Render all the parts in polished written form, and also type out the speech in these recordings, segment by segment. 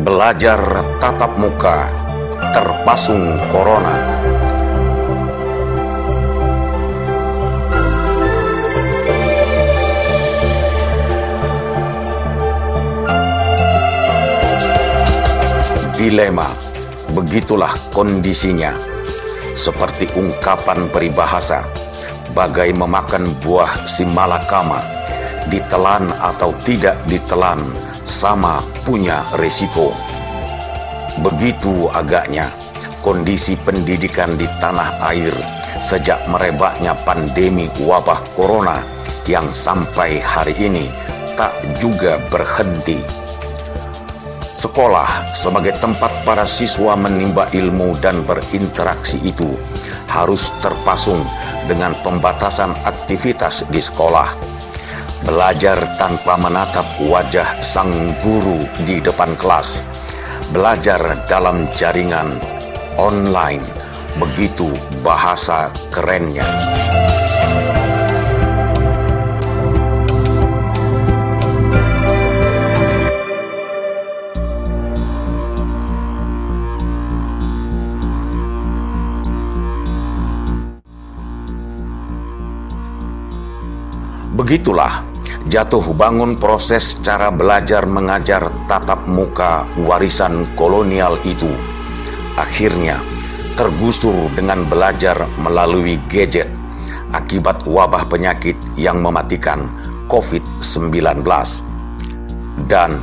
Belajar tatap muka terpasung corona. Dilema, begitulah kondisinya. Seperti ungkapan peribahasa, bagai memakan buah simalakama, ditelan atau tidak ditelan, sama punya resiko. Begitu agaknya kondisi pendidikan di tanah air sejak merebaknya pandemi wabah corona yang sampai hari ini tak juga berhenti. Sekolah sebagai tempat para siswa menimba ilmu dan berinteraksi itu harus terpasung dengan pembatasan aktivitas di sekolah. Belajar tanpa menatap wajah sang guru di depan kelas. Belajar dalam jaringan online. Begitu bahasa kerennya. Begitulah jatuh bangun proses cara belajar mengajar tatap muka warisan kolonial itu. Akhirnya tergusur dengan belajar melalui gadget akibat wabah penyakit yang mematikan COVID-19. Dan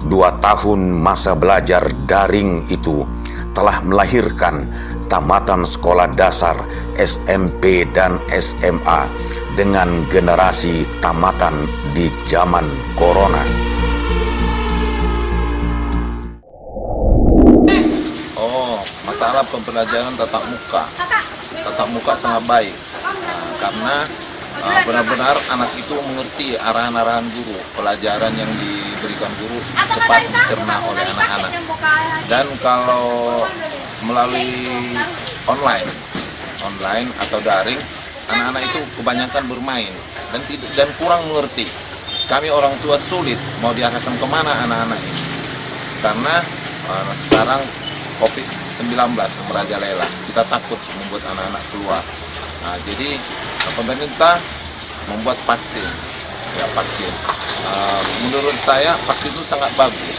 2 tahun masa belajar daring itu telah melahirkan tamatan sekolah dasar, SMP dan SMA dengan generasi tamatan di zaman corona. Masalah pembelajaran tatap muka. Tatap muka sangat baik. Karena benar-benar anak itu mengerti arahan-arahan guru, pelajaran yang diberikan guru cepat dicerna oleh anak-anak. Dan kalau melalui online atau daring, anak-anak itu kebanyakan bermain dan kurang mengerti. Kami orang tua sulit mau diarahkan kemana anak-anak ini, karena sekarang COVID-19 merajalela. Kita takut membuat anak-anak keluar. Jadi pemerintah membuat vaksin. Menurut saya vaksin itu sangat bagus.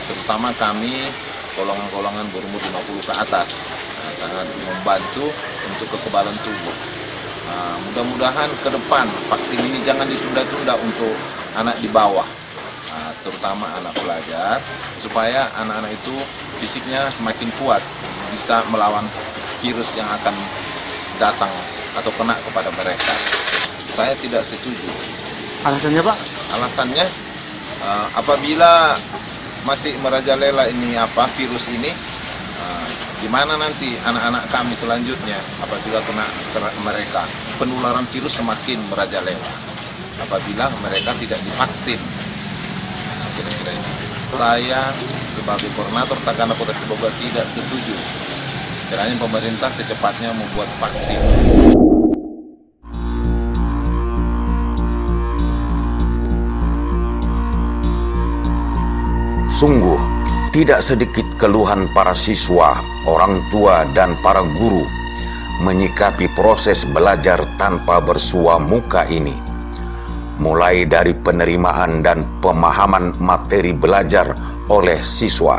Terutama kami golongan-golongan berumur 50 ke atas, sangat membantu untuk kekebalan tubuh. Mudah-mudahan ke depan vaksin ini jangan ditunda-tunda untuk anak di bawah, terutama anak pelajar, supaya anak-anak itu fisiknya semakin kuat, bisa melawan virus yang akan datang atau kena kepada mereka. Saya tidak setuju. Alasannya, Pak? Alasannya apabila masih merajalela ini virus ini, gimana nanti anak-anak kami selanjutnya apabila kena mereka? Penularan virus semakin merajalela apabila mereka tidak divaksin. Kira-kira ini. Saya sebagai koordinator Takana Kota Sibolga tidak setuju. Kiranya pemerintah secepatnya membuat vaksin. Sungguh, tidak sedikit keluhan para siswa, orang tua, dan para guru menyikapi proses belajar tanpa bersua muka ini. Mulai dari penerimaan dan pemahaman materi belajar oleh siswa,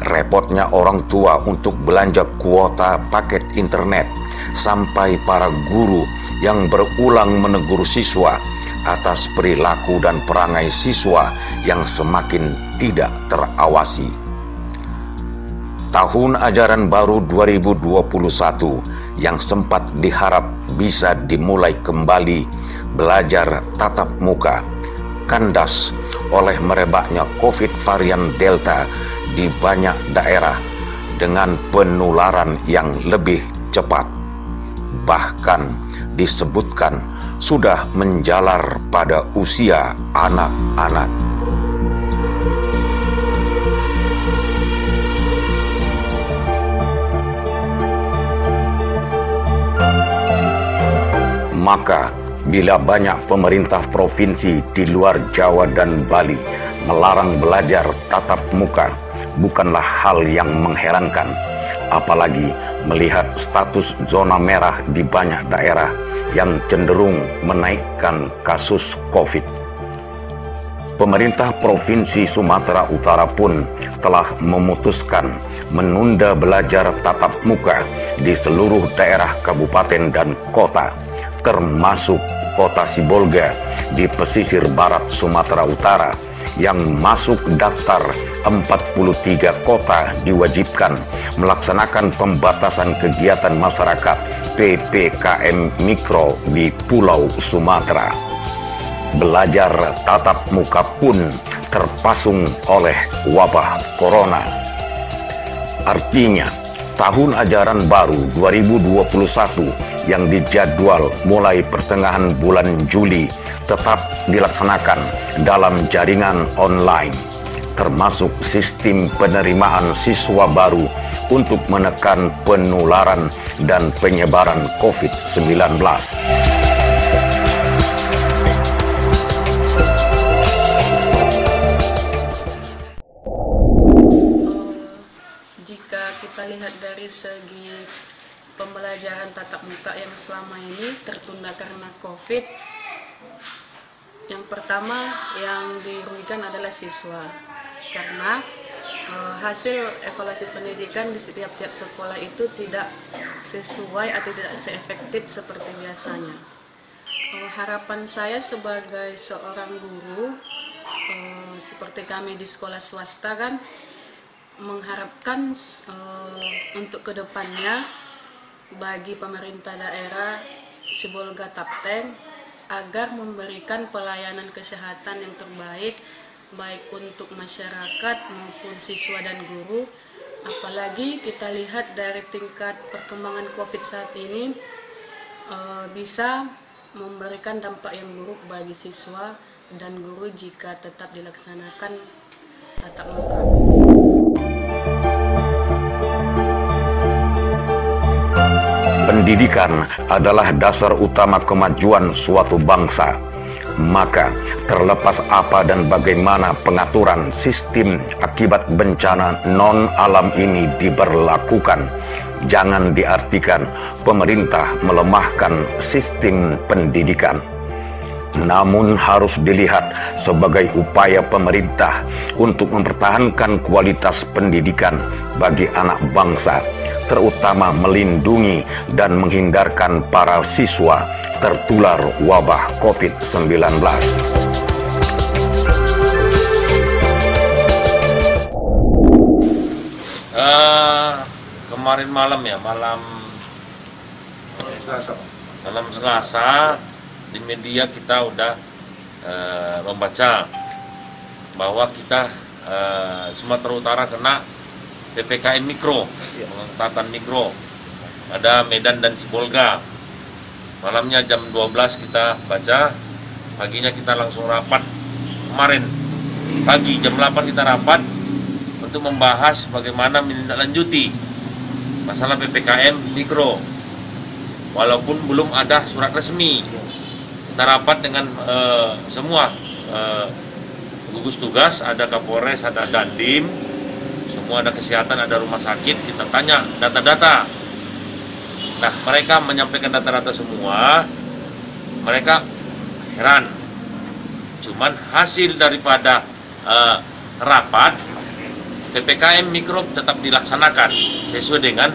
repotnya orang tua untuk belanja kuota paket internet, sampai para guru yang berulang menegur siswa atas perilaku dan perangai siswa yang semakin tidak terawasi. Tahun ajaran baru 2021 yang sempat diharap bisa dimulai kembali belajar tatap muka kandas oleh merebaknya COVID varian Delta di banyak daerah dengan penularan yang lebih cepat. Bahkan disebutkan sudah menjalar pada usia anak-anak. Maka bila banyak pemerintah provinsi di luar Jawa dan Bali melarang belajar tatap muka bukanlah hal yang mengherankan, apalagi melihat status zona merah di banyak daerah yang cenderung menaikkan kasus COVID. Pemerintah Provinsi Sumatera Utara pun telah memutuskan menunda belajar tatap muka di seluruh daerah kabupaten dan kota, termasuk kota Sibolga di pesisir barat Sumatera Utara yang masuk daftar 43 kota diwajibkan melaksanakan pembatasan kegiatan masyarakat PPKM Mikro di Pulau Sumatera. Belajar tatap muka pun terpasung oleh wabah corona. Artinya, tahun ajaran baru 2021 yang dijadwal mulai pertengahan bulan Juli tetap dilaksanakan dalam jaringan online, termasuk sistem penerimaan siswa baru untuk menekan penularan dan penyebaran COVID-19. Jika kita lihat dari segi pembelajaran tatap muka yang selama ini tertunda karena COVID, yang pertama yang dirugikan adalah siswa, karena hasil evaluasi pendidikan di setiap sekolah itu tidak sesuai atau tidak seefektif seperti biasanya. Harapan saya sebagai seorang guru, seperti kami di sekolah swasta kan, mengharapkan untuk kedepannya bagi pemerintah daerah Sibolga Tapteng agar memberikan pelayanan kesehatan yang terbaik baik untuk masyarakat maupun siswa dan guru. Apalagi kita lihat dari tingkat perkembangan COVID saat ini bisa memberikan dampak yang buruk bagi siswa dan guru jika tetap dilaksanakan tatap muka. Pendidikan adalah dasar utama kemajuan suatu bangsa. Maka, terlepas apa dan bagaimana pengaturan sistem akibat bencana non-alam ini diberlakukan, jangan diartikan pemerintah melemahkan sistem pendidikan. Namun harus dilihat sebagai upaya pemerintah untuk mempertahankan kualitas pendidikan bagi anak bangsa, terutama melindungi dan menghindarkan para siswa tertular wabah COVID-19. Kemarin malam Selasa di media kita udah membaca bahwa kita Sumatera Utara kena PPKM Mikro, pengetatan Mikro. Ada Medan dan Sibolga. Malamnya jam 12 kita baca, paginya kita langsung rapat. Kemarin pagi jam 8 kita rapat untuk membahas bagaimana menindaklanjuti masalah PPKM Mikro. Walaupun belum ada surat resmi, kita rapat dengan semua gugus tugas, ada Kapolres, ada Dandim, semua ada kesehatan, ada rumah sakit. Kita tanya data-data. Nah, mereka menyampaikan data-data semua. Mereka heran. Cuman hasil daripada rapat PPKM Mikro tetap dilaksanakan sesuai dengan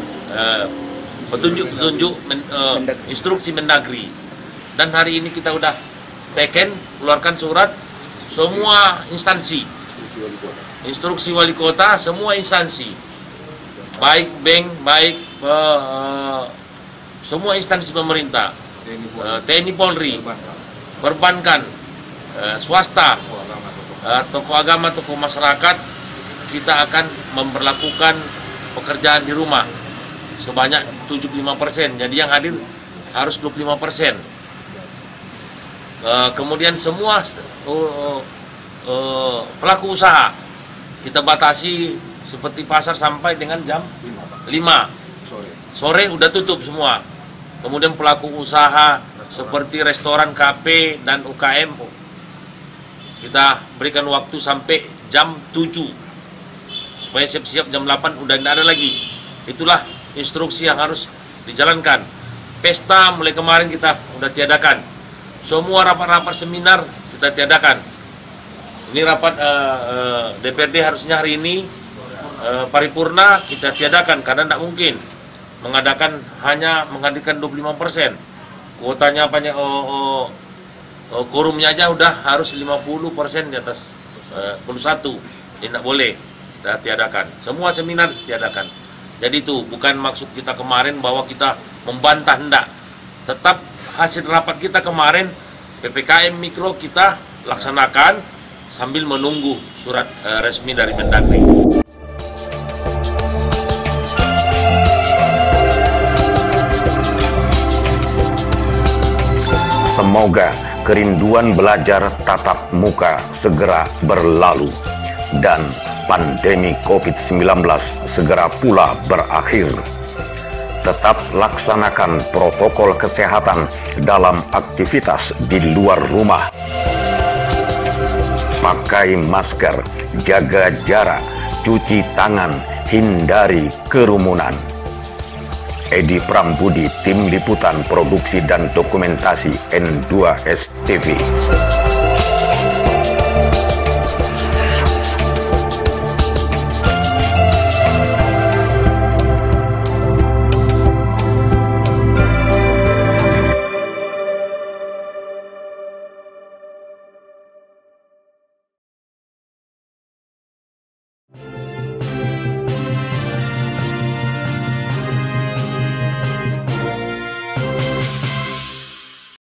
petunjuk-petunjuk instruksi Mendagri. Dan hari ini kita udah teken, keluarkan surat semua instansi, instruksi wali kota, semua instansi, baik bank, baik semua instansi pemerintah, TNI Polri, perbankan, swasta, tokoh agama, tokoh masyarakat, kita akan memperlakukan pekerjaan di rumah sebanyak 75%. Jadi yang hadir harus 25%. Kemudian semua pelaku usaha kita batasi seperti pasar sampai dengan jam 5 sore udah tutup semua. Kemudian pelaku usaha seperti restoran, kafe, dan UKM. Kita berikan waktu sampai jam 7 supaya siap-siap jam 8 udah tidak ada lagi. Itulah instruksi yang harus dijalankan. Pesta mulai kemarin kita udah tiadakan. Semua rapat-rapat seminar kita tiadakan. Ini rapat DPRD harusnya hari ini paripurna kita tiadakan karena tidak mungkin menghadirkan 25%. Kuotanya banyak, quorumnya aja udah harus 50% di atas 21. Tidak boleh kita tiadakan. Semua seminar tiadakan. Jadi itu bukan maksud kita kemarin bahwa kita membantah, enggak. Tetap hasil rapat kita kemarin PPKM Mikro kita laksanakan sambil menunggu surat resmi dari Mendagri. Semoga kerinduan belajar tatap muka segera berlalu dan pandemi COVID-19 segera pula berakhir. Tetap laksanakan protokol kesehatan dalam aktivitas di luar rumah. Pakai masker, jaga jarak, cuci tangan, hindari kerumunan. Edi Prambudi, Tim Liputan Produksi dan Dokumentasi N2 STV.